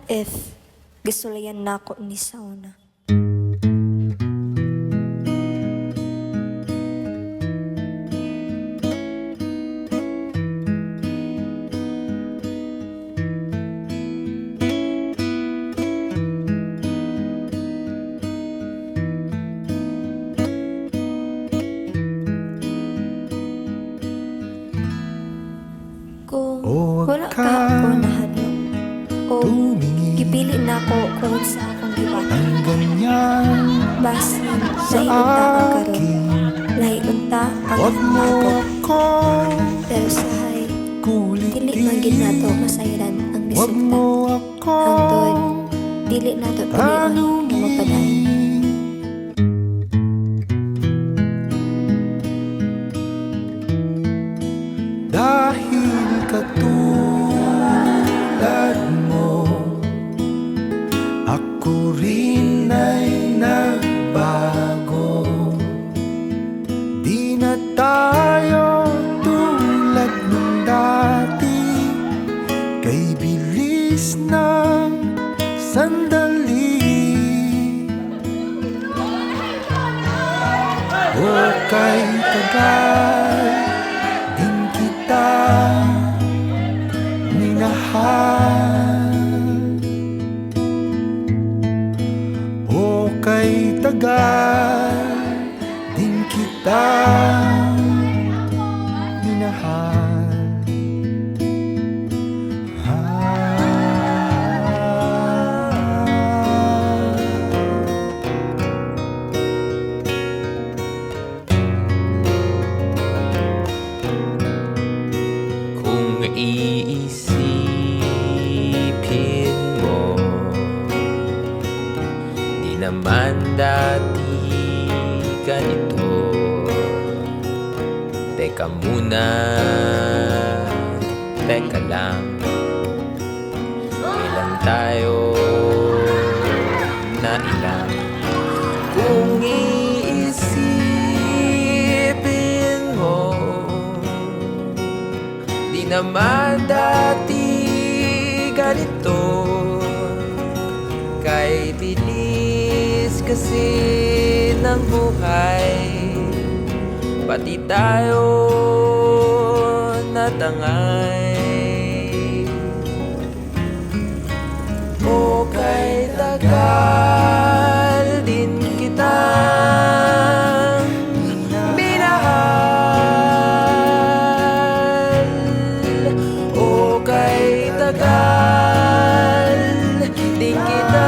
if gisulayan nako ni sauna. Kung wala ka ako nahadlok o gipili na ako kung sa akong gibata, ang ganyan basin sa lahi unta ang karon, akin. lahi unta ang Wag mo ako. ako Pero sahay dili kulitin, man gid nato masayran ang wag resulta. mo ako Hangtod dili nato pilion na magpadayon. dahil katulad mo, ako rin ay nagbago. Di na tayo tulad nung dati, kay bilis ng sandali. O kay tagal din kita minahal. O kay tagal din kita minahal. Kung iisipin mo, di naman dati ganito. Teka muna, teka lang, ilan tayo na ilang? Kung iisipin mo, di naman dati ganito. Kay bilis kasi ng buhay, pati tayo natangay. O kay tagal din kita minahal. O kay tagal din kita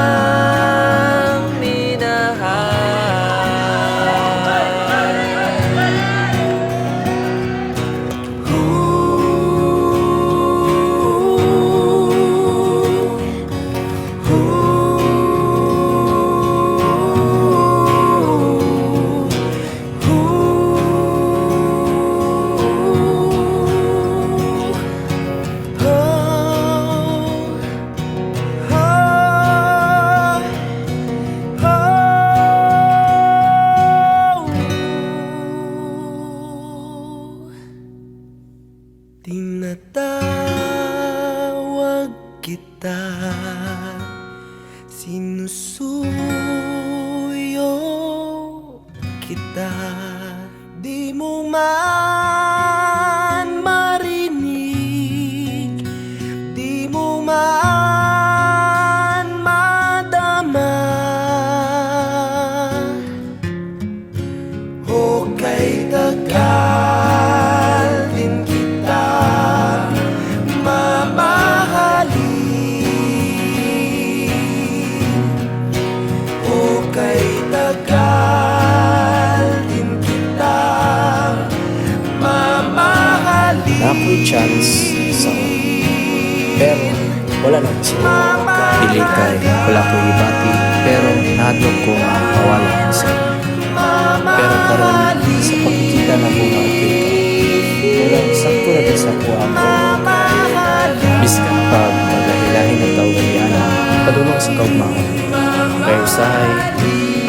tinatawag kita, sinusuyo kita. Di mo man marinig, di mo man madama. O kay tagal din kita mamahalin. O kay tagal din kita mamahalin. Nako'y chance sa pero wala lang siya. Dili kay wala ko ibati, pero nahadlok ko nga mawala ang sa. Pero karon sa pagkikita na ko nga okay ka, murag sakto na din sa kuha ko. Biskan pag magahilahin ang tao ganyan, padulong sa kaugmaon. Kaya usahay,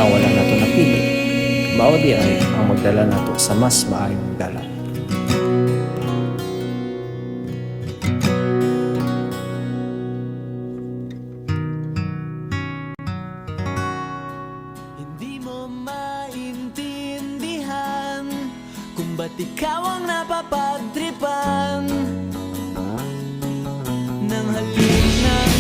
ang wala na ito napili. Mao di ay ang magdala nato sa mas maayong dalan. maintindihan kung ba't ikaw ang napapagtripan ng halik ng